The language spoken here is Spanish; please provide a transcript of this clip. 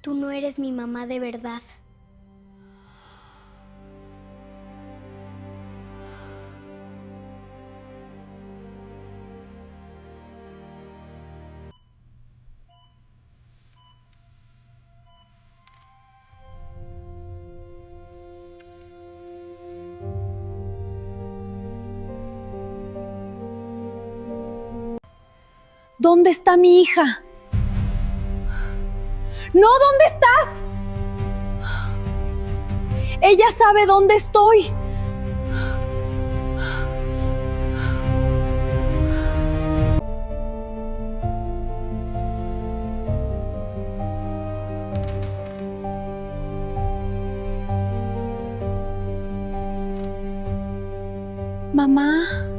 Tú no eres mi mamá de verdad. ¿Dónde está mi hija? ¡No! ¿Dónde estás? Ella sabe dónde estoy. Mamá.